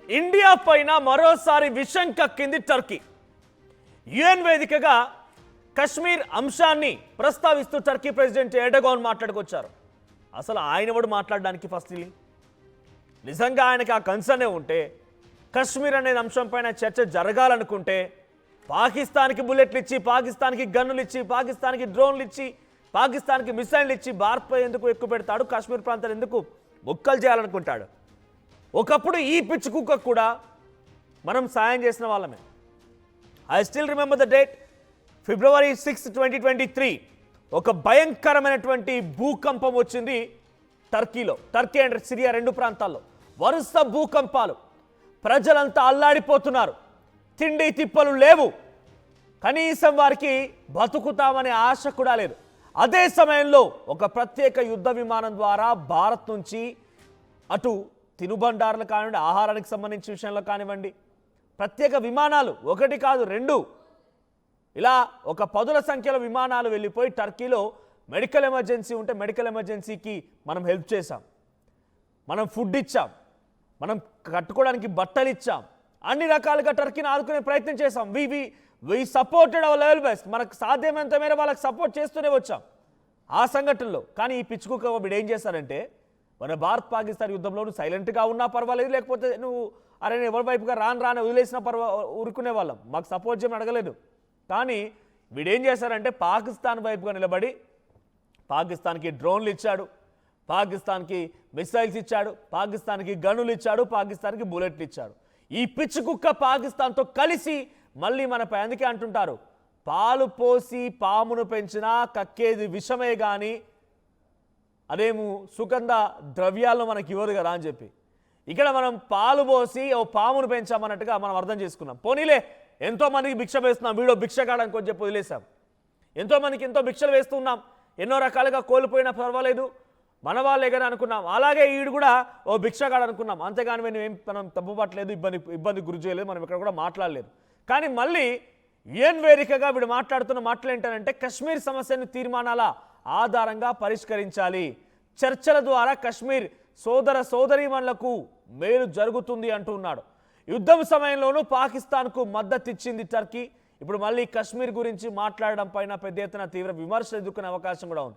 India పైన మరోసారి విషం కక్కింది టర్కీ. యుఎన్ వేదికగా కశ్మీర్ అంశాన్ని ప్రస్తావిస్తూ టర్కీ ప్రెసిడెంట్ ఎర్డోగాన్ మాట్లాడుకొచ్చారు. అసలు ఆయన కూడా మాట్లాడడానికి ఫస్ట్ నిజంగా ఆయనకి ఆ కన్సర్నే ఉంటే కశ్మీర్ అనే అంశం పైన చర్చ జరగాలనుకుంటే పాకిస్తాన్కి బుల్లెట్లు ఇచ్చి, పాకిస్తాన్కి గన్నులు ఇచ్చి, పాకిస్తాన్కి డ్రోన్లు ఇచ్చి, పాకిస్తాన్కి మిసైళ్ళు ఇచ్చి భారత్పై ఎందుకు ఎక్కువ పెడతాడు? కాశ్మీర్ ప్రాంతాన్ని ఎందుకు ముక్కలు చేయాలనుకుంటాడు? ఒకప్పుడు ఈ పిచ్చి కుక్క కూడా మనం సాయం చేసిన వాళ్ళమే. I still remember the date, February 6, 2023. ఒక భయంకరమైనటువంటి భూకంపం వచ్చింది టర్కీలో. టర్కీ అండ్ సిరియా రెండు ప్రాంతాల్లో వరుస భూకంపాలు. ప్రజలంతా అల్లాడిపోతున్నారు. తిండి తిప్పలు లేవు. కనీసం వారికి బతుకుతామనే ఆశ కూడా లేదు. అదే సమయంలో ఒక ప్రత్యేక యుద్ధ విమానం ద్వారా భారత్ నుంచి అటు తినుబండారులు కానివ్వండి, ఆహారానికి సంబంధించిన విషయంలో కానివ్వండి, ప్రత్యేక విమానాలు ఒకటి కాదు రెండు, ఇలా ఒక పదుల సంఖ్యలో విమానాలు వెళ్ళిపోయి టర్కీలో మెడికల్ ఎమర్జెన్సీ ఉంటే మెడికల్ ఎమర్జెన్సీకి మనం హెల్ప్ చేశాం, మనం ఫుడ్ ఇచ్చాం, మనం కట్టుకోవడానికి బట్టలు ఇచ్చాం, అన్ని రకాలుగా టర్కీని ఆదుకునే ప్రయత్నం చేశాం. వి సపోర్టెడ్ అవర్ లెవెల్ బెస్ట్. మనకు సాధ్యమైనంత మేర వాళ్ళకి సపోర్ట్ చేస్తూనే వచ్చాం ఆ సంఘటనలో. కానీ ఈ పిచ్చుకుక్క వీడు ఏం చేశారంటే, మన భారత్ పాకిస్తాన్ యుద్ధంలో నువ్వు సైలెంట్గా ఉన్నా పర్వాలేదు, లేకపోతే నువ్వు అరే ఎవరి వైపుగా రాను వదిలేసినా ఊరుకునే వాళ్ళం, మాకు సపోర్ట్ చేయమని అడగలేదు. కానీ వీడేం చేశారంటే పాకిస్తాన్ వైపుగా నిలబడి పాకిస్తాన్కి డ్రోన్లు ఇచ్చాడు, పాకిస్తాన్కి మిసైల్స్ ఇచ్చాడు, పాకిస్తాన్కి గన్నులు ఇచ్చాడు, పాకిస్తాన్కి బుల్లెట్లు ఇచ్చాడు. ఈ పిచ్చి కుక్క పాకిస్తాన్తో కలిసి మళ్ళీ మనపై అందుకే అంటుంటారు, పాలు పోసి పామును పెంచినా కక్కేది విషమే కానీ అదేమో సుగంధ ద్రవ్యాలను మనకి ఇవ్వదు కదా అని చెప్పి ఇక్కడ మనం పాలు పోసి ఓ పామును పెంచామన్నట్టుగా మనం అర్థం చేసుకున్నాం. పోనీలే ఎంతోమందికి భిక్ష వేస్తున్నాం, వీడో భిక్ష కాడని కొంచెం చెప్పి వదిలేసాం. ఎంతోమందికి ఎంతో భిక్షలు వేస్తున్నాం, ఎన్నో రకాలుగా కోల్పోయినా పర్వాలేదు మన వాళ్ళే కానీ అనుకున్నాం. అలాగే ఈడు కూడా ఓ భిక్షగాడు అనుకున్నాం, అంతేగాని మనం తప్పుపట్టలేదు, ఇబ్బంది గురి చేయలేదు, మనం ఇక్కడ కూడా మాట్లాడలేదు. కానీ మళ్ళీ యుఎన్ వేదికగా వీడు మాట్లాడుతున్న మాటలు ఏంటంటే కశ్మీర్ సమస్యను తీర్మానాల ఆధారంగా పరిష్కరించాలి, చర్చల ద్వారా కశ్మీర్ సోదర సోదరీమణులకు మేలు జరుగుతుంది అంటున్నాడు. యుద్ధం సమయంలోనూ పాకిస్తాన్కు మద్దతు ఇచ్చింది టర్కీ. ఇప్పుడు మళ్ళీ కశ్మీర్ గురించి మాట్లాడడం పైన పెద్ద ఎత్తున తీవ్ర విమర్శలు ఎదుర్కొనే అవకాశం కూడా ఉంది.